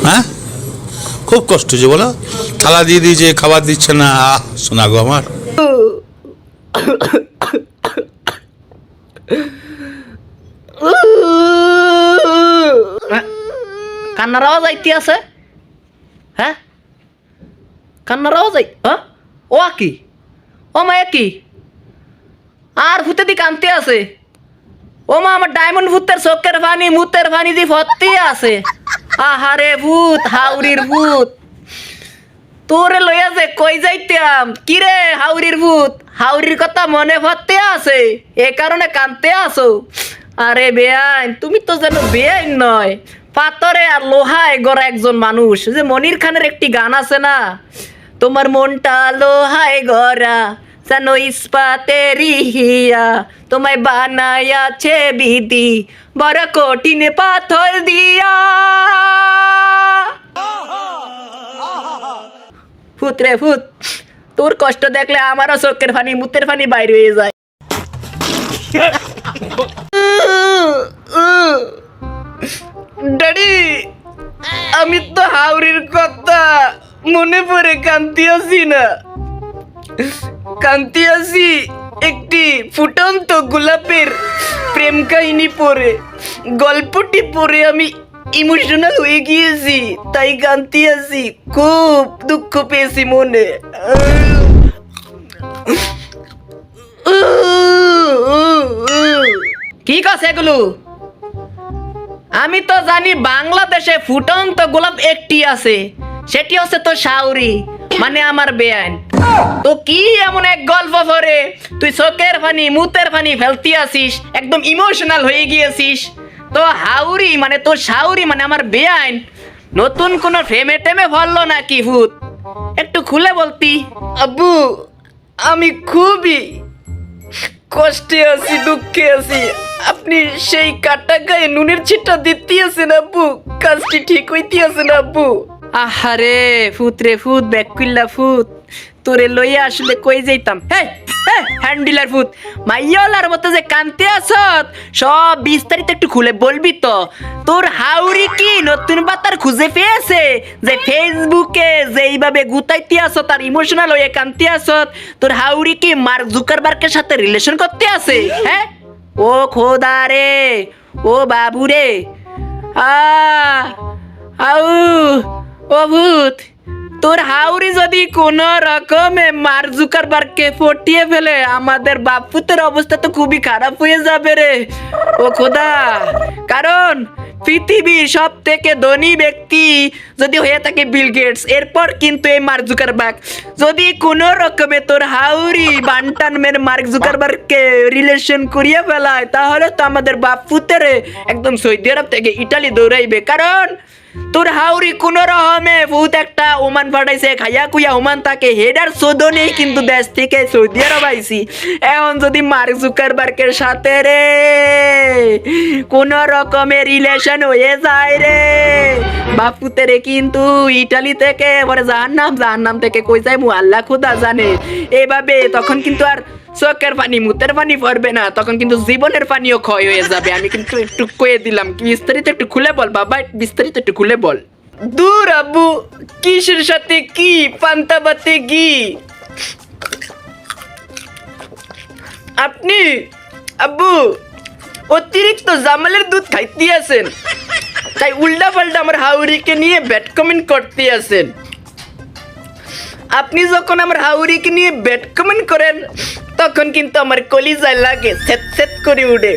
হ্যাঁ, খুব কষ্ট হচ্ছে বলো। থালা দিয়ে দিয়েছে, খাবার দিচ্ছে না। শোনা গো আমার, কান্নার আওয়াজ আইতে আছে। হ্যাঁ, কান্নার আওয়াজ হ্যাঁ, ও কি, ও মা কি আর ভূতে দি কানতে আছে। ও মা, আমার ডায়মন্ড ভূতের চোখের পানি মুতের পানি দি ভর্তি আছে। আহারে ভূত, হাউরির ভূত, তোরে লইয়া যে কই যাইতাম। কিরে হাউরির ভূত, হাউরির কথা মনে ভর্তি আছে, এ কারণে কানতে আসো। আরে বেআইন, তুমি তো যেন বেআইন নয়, পাথরে আর লোহায় গড়া একজন মানুষ। যে মনির খানের একটি গান আছে না, তোমার মনটা লোহায় গড়া যেন ইস্পাতেরি হিয়া, তোমায় বানায়াছে বিধি বড় কঠিন পাথর দিয়া। ভূত রে ভূত, তোর কষ্ট দেখলে আমারও চোখের পানি মুতের পানি বাইরে হয়ে যায়। ড্যাডি, আমি তো হাওড়ির কথা মনে পড়ে কান্তি আছি না, কান্তি আছি একটি ফুটন্ত গোলাপের প্রেম কাহিনী পড়ে। গল্পটি পড়ে আমি ইমোশনাল হয়ে গিয়েছি, তাই কান্তি আছি। খুব দুঃখ পেয়েছি মনে। কি কাছে এগুলো? আমি তো জানি বাংলাদেশে ফুটন্ত গোলাপ একটি আছে, সেটি হচ্ছে তো শাওরি, মানে আমার বেআইন। তো কি এমন এক গল্প পড়ে তুই চোখের পানি মুতের পানি ফেলতে আসিস, একদম ইমোশনাল হয়ে গিয়েছিস? তো হাউরি মানে তো শাওরি মানে আমার বেআইন নতুন কোন ফ্রেমে টেমে ভরলো নাকি ভূত? একটু খুলে বলতি। আব্বু, আমি খুবই কষ্টে আছি, দুঃখে আছি। আপনি সেই কাটা গায়ে নুনের ছিটা দিতে আছেন আব্বু, কাজটি ঠিক হইতে আছেন আব্বু। আহারে ফুত রে ফুত, ব্যাকুল্লা ফুত, তোরে লইয়া আসলে কই যাইতাম। হ্যান্ডিলার ফুত, মাইয়ালার মতো যে কানতে আসত, সব বিস্তারিত একটু খুলে বলবি তো। তোর হাউরি কি নতুন বাতার খুঁজে পেয়েছে যে ফেসবুকে যেইভাবে গুতাইতে আসত তার ইমোশনাল হয়ে কানতে আসত? তোর হাউরি কি মার্ক জুকারবার্গের সাথে রিলেশন করতে আছে? হ্যাঁ, ও খোদা রে, ও বাবু রে, আউ ও ভূত, তোর হাউরি যদি কোন রকমে মার্ক জুকারবার্গকে ফটিয়ে ফেলে, আমাদের বাপুতের অবস্থা তো খুবই খারাপ হয়ে যাবে রে। ও খোদা, কারণ পৃথিবীর সব থেকে ধনী ব্যক্তি যদি হয়ে থাকে বিল গেটস, এরপর কিন্তু এই মার্ক জুকারবার্গ। যদি কোন রকমে তোর হাউরি বান্টানমের মার্ক জুকারবার্গকে রিলেশন করিয়ে ফেলায়, তাহলে তো আমাদের বাপুতের একদম সৌদি আরব থেকে ইটালি দৌড়াইবে। কারণ তোর হাউরি কোন রকমে ভূত একটা ওমান ফাটাইছে, খাইয়া কুইয়া ওমান তাকে হেডার শোধনেই কিন্তু দেশ থেকে সৌদি আরব আইছি। এখন যদি মার্ক জুকারবার্গের সাথে রে কোন রকমের রিলেশন হয়ে যায় রে, বাপুতেরে কিন্তু ইটালি থেকে পরে জাহান্নাম থেকে কই যায় মু আল্লাহ খুদা জানে। এভাবে তখন কিন্তু আর চোখের পানি মুতের পানি পড়বে না, তখন কিন্তু জীবনের পানিও ক্ষয় হয়ে যাবে। আমি কিন্তু একটু কয়ে দিলাম, বিস্তারিত একটু খুলে বল বাবা, বিস্তারিত একটু খুলে বল। দূর আব্বু, কিসের সাথে কি পান্তা বাতে কি? আপনি আব্বু অতিরিক্ত জামালের দুধ খাইতে আছেন, তাই উল্টা পাল্টা আমার হাউরিকে নিয়ে ব্যাড কমেন্ট করতে আছেন। আপনি যখন আমার হাউরিকে নিয়ে ব্যাড কমেন্ট করেন, তখন কিন্তু আমার কলিজায় লাগে, সেট সেট করে উঠে।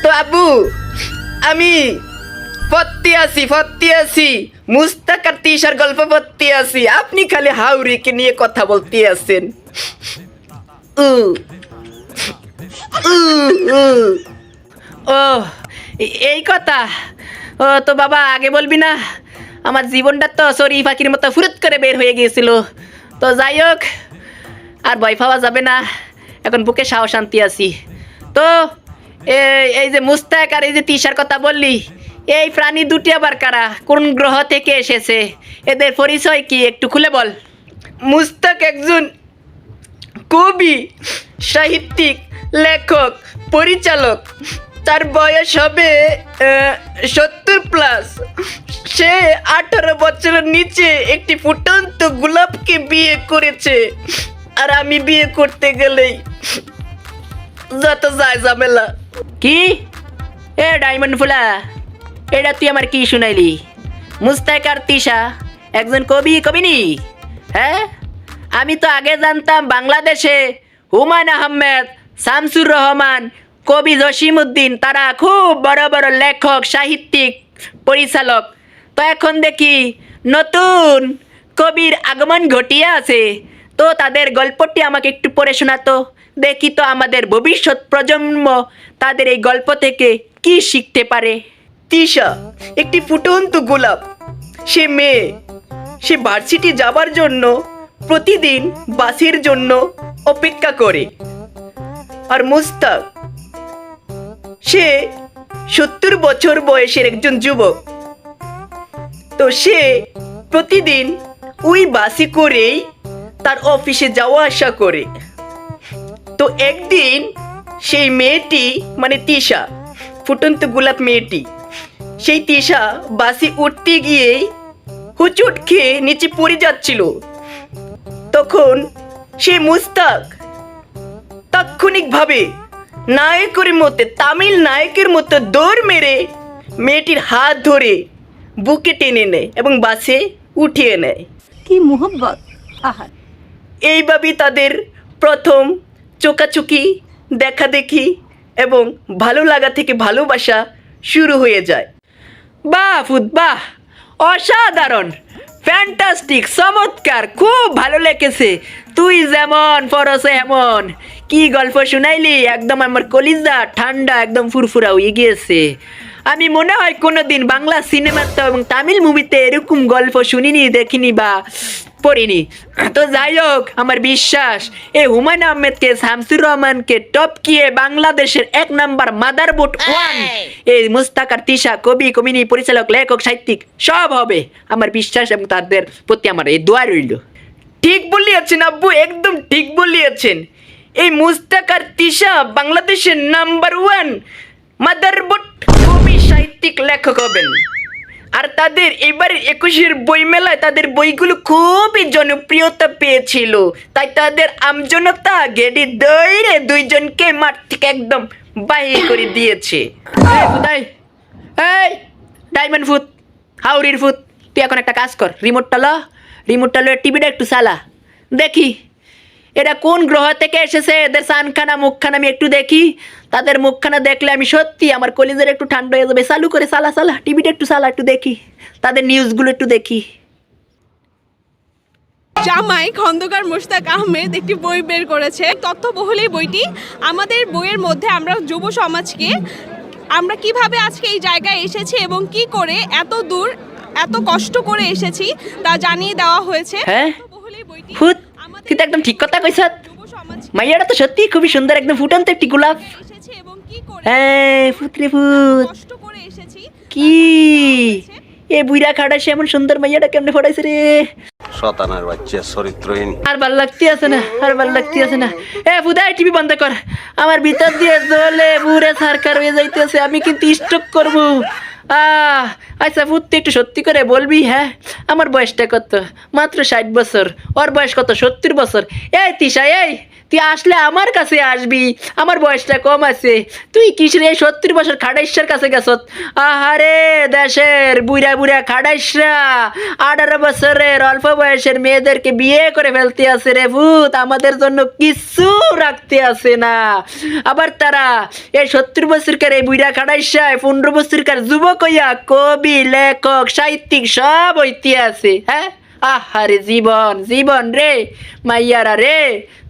তো আব্বু, আমি পড়তে আসি মুস্তাক আর তিশার গল্প পড়তে আসি, আপনি খালি হাউরিকে নিয়ে কথা বলতে আছেন। ও এই কথা, ও তো বাবা আগে বলবি না, আমার জীবনটা তো সরি ফাঁকির মতো ফুরুত করে বের হয়ে গিয়েছিল। তো যাই হোক, আর ভয় পাওয়া যাবে না, এখন বুকে সাহস শান্তি আছি। তো এই যে মুস্তাক আর এই যে তিশার কথা বললি, এই প্রাণী দুটি আবার কারা, কোন গ্রহ থেকে এসেছে, এদের পরিচয় কি একটু খুলে বল। মুস্তাক একজন কবি, সাহিত্যিক, লেখক, পরিচালক। তার বয়স হবে 70+। সে 18 বছরের নিচে একটি ফুটন্ত গোলাপকে বিয়ে করেছে। আর আমি বিয়ে করতে গেলেই যত যায় ঝামেলা। কি এ ডায়মন্ড ফুলা, এটা তুই আমার কি শুনাইলি? মুস্তাক আর তিশা একজন কবিনি? হ্যাঁ, আমি তো আগে জানতাম বাংলাদেশে হুমায়ুন আহমেদ, শামসুর রহমান, কবি জসিমউদ্দিন তারা খুব বড় বড় লেখক, সাহিত্যিক, পরিচালক। তো এখন দেখি নতুন কবির আগমন ঘটিয়ে আছে। তো তাদের গল্পটি আমাকে একটু পড়ে শোনাতো, দেখি তো আমাদের ভবিষ্যৎ প্রজন্ম তাদের এই গল্প থেকে কি শিখতে পারে। তিশা একটি ফুটন্ত গোলাপ। সে মেয়ে, সে ভার্সিটি যাবার জন্য প্রতিদিন বাসের জন্য অপেক্ষা করে। আর মুস্তাক সে 70 বছর বয়সের একজন যুবক। তো সে প্রতিদিন ওই বাসে করেই তার অফিসে যাওয়া আসা করে। তো একদিন সেই মেয়েটি মানে তিশা, ফুটন্ত গোলাপ মেয়েটি, সেই তিশা বাসে উঠতে গিয়েই হুচুট খেয়ে নিচে পড়ে যাচ্ছিল। তখন সে মুস্তাক তাৎক্ষণিকভাবে নায়কের মতো, তামিল নায়কের মতো দৌড় মেরে মেয়েটির হাত ধরে বুকে টেনে নেয় এবং বাসে উঠিয়ে নেয়। কি মোহব্বত! আহা, এইভাবেই তাদের প্রথম চোকাচুকি, দেখাদেখি এবং ভালো লাগা থেকে ভালোবাসা শুরু হয়ে যায়। বাহ ফুদ বাহ, অসাধারণ, ফ্যান্টাস্টিক, চমৎকার, খুব ভালো লেগেছে। তুই যেমন পরশে এমন কি গল্প শুনাইলি, একদম আমার কলিজা ঠান্ডা, একদম ফুরফুরা হয়ে গিয়েছে। আমি মনে হয় কোনোদিন বাংলা সিনেমাতে এবং তামিল মুভিতে এরকম গল্প শুনিনি, দেখিনি বা পড়িনি। তো যাই হোক, আমার বিশ্বাস এই হুমায়ুন আহমেদকে, শামসুর রহমানকে টপকিয়ে বাংলাদেশের 1 নাম্বার মাদারবোর্ড 1 এই মুস্তাক আর তিশা, কবি, কবিনী, পরিচালক, লেখক, সাহিত্যিক সব হবে আমার বিশ্বাস, এবং তাদের প্রতি আমার এই দোয়া রইল। ঠিক বলিয়েছেন আব্বু, একদম ঠিক বলিয়েছেন। এই মুস্তাক আর তিশা বাংলাদেশের নাম্বার 1 মাদারবোর্ড কবি, সাহিত্যিক, লেখক হবেন। আর তাদের এবারে 21-এর বইমেলায় তাদের বইগুলো খুবই জনপ্রিয়তা পেয়েছিল, তাই তাদের আমজনতা গেডি দইরে দুইজনকে মাঠ থেকে একদম বাহির করে দিয়েছে। এই ডায়মন্ড ফুট, হাউরির ফুট, তুই এখন একটা কাজ কর, রিমোটটা লো, টিভিটা একটু চালা, দেখি এরা কোন গ্রহ থেকে এসেছে, এদের সানখানা মুখখানা আমি একটু দেখি। তাদের মুখখানা দেখলে আমি সত্যি আমার কলিজার একটু ঠান্ডা হয়ে যাবে। চালু করে চালা, টিভিটা একটু চালা, একটু দেখি তাদের নিউজগুলো একটু দেখি। জামাই খন্দকার মুশতাক আহমেদ একটি বই বের করেছে। তথ্যবহুল এই বইটি। আমাদের বইয়ের মধ্যে আমরা যুব সমাজকে আমরা কিভাবে আজকে এই জায়গায় এসেছি এবং কি করে এত দূর এত কষ্ট করে এসেছি তা জানিয়ে দেওয়া হয়েছে। হ্যাঁ তথ্যবহুল এই বইটি ফুট, তুই তো একদম ঠিক কথা কইছ। যুব সমাজকে মাইয়াটা তো সত্যি খুবই সুন্দর, একদম ফুটন্ত একটি গোলাপ। এসেছি এবং কি করে হ্যাঁ ফুটরে ফুট, কষ্ট করে এসেছি কি এ বুইরা খাড়া সে এমন সুন্দর মাইয়াটা কেমনে ফটাইছে রে। শতানার বাচ্চা চরিত্রহীন। আর ভাল লাগতে আছে না। এ ফুদাই টিভি বন্ধ কর, আমার ভিতর দিয়ে জ্বলে পুরে সরকার হয়ে যাইতেছে, আমি কিন্তু স্ট্রোক করবো। আচ্ছা ফুট, তুই একটু সত্যি করে বলবি, হ্যাঁ আমার বয়সটা কত? মাত্র 60 বছর, ওর বয়স কত? 70 বছর। এই তিশা, এই তুই আসলে আমার কাছে আসবি, আমার বয়সটা কম আছে, তুই কিসের এই 70 বছর খাড়াইশার কাছে গেছত? আহারে দেশের বুড়া খাড়াইশরা 18 বছরের অল্প বয়সের মেয়েদেরকে বিয়ে করে ফেলতে আছে রে ভূত, আমাদের জন্য কিছু রাখতে আছে না। আবার তারা এই 70 বছরকার এই বুড়া খাড়াইশায় 15 বছরকার যুবক হইয়া কবি, লেখক, সাহিত্যিক সব হইতে আছে। হ্যাঁ, আহারে জীবন রে মাইয়ারা রে,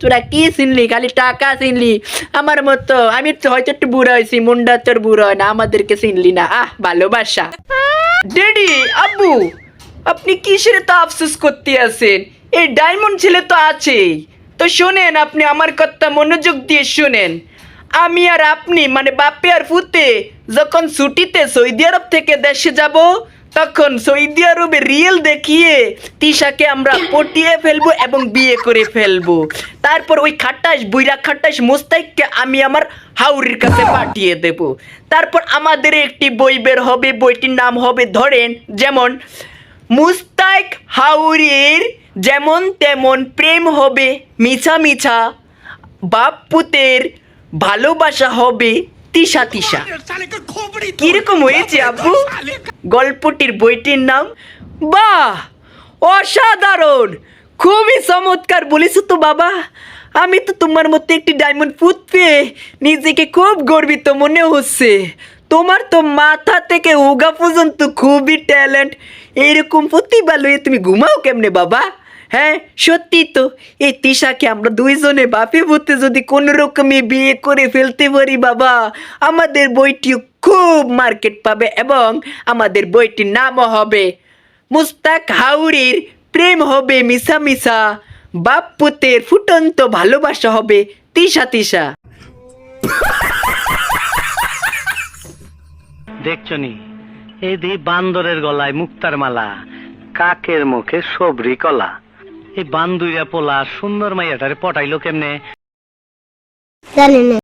তোরা কি চিনলি? খালি টাকা চিনলি। আমার মতো আমি তো হয়তো একটু বুড়া হয়েছি, মুন্ডা তোর বুড়া হয় না, আমাদেরকে চিনলি না। ভালোবাসা। ড্যাডি, আব্বু, আপনি কিসের তো আফসোস করতে আছেন? এই ডায়মন্ড ছেলে তো আছেই, তো তো শোনেন, আপনি আমার কথা মনোযোগ দিয়ে শোনেন। আমি আর আপনি মানে বাপে আর ফুতে যখন ছুটিতে সৌদি আরব থেকে দেশে যাব, তখন সৌদি আরবে রিয়েল দেখিয়ে তিশাকে আমরা পটিয়ে ফেলবো এবং বিয়ে করে ফেলবো। তারপর ওই খাটাস বুইরা খাটাস মুস্তাইককে আমি আমার হাউরির কাছে পাঠিয়ে দেব। তারপর আমাদের একটি বই বের হবে, বইটির নাম হবে ধরেন যেমন মুস্তাইক হাউরির যেমন তেমন প্রেম হবে মিছা মিছা, বাপ পুতের ভালোবাসা হবে তিশা তিশা। কিরকম হয়েছে আপু গল্পটির বইটির নাম? বাহ, অসাধারণ, খুবই চমৎকার বলেছো তো বাবা। আমি তো তোমার মতো একটি ডায়মন্ড ফুট পেয়ে নিজেকে খুব গর্বিত মনে হচ্ছে। তোমার তো মাথা থেকে উগা পর্যন্ত খুবই ট্যালেন্ট। এইরকম প্রতিভা লইয়ে তুমি ঘুমাও কেমনে বাবা? হ্যাঁ সত্যি তো, এই তিশাকে আমরা দুইজনে বাপে ভূতে যদি কোনো রকমে বিয়ে করে ফেলতে পারি বাবা, আমাদের বইটিও খুব মার্কেট পাবে এবং আমাদের বইটির নামও হবে মুস্তাক হাউরির প্রেম হবে মিশা মিশা, বাপ পুতের ফুটন্ত ভালোবাসা হবে তিশা তিশা। দেখছনি এই দি বান্দরের গলায় মুক্তার মালা, কাকের মুখে সবরি কলা। এই বান্দুইয়া পোলা সুন্দর মাইয়াটারে পটাইলো কেমনে? জানি না।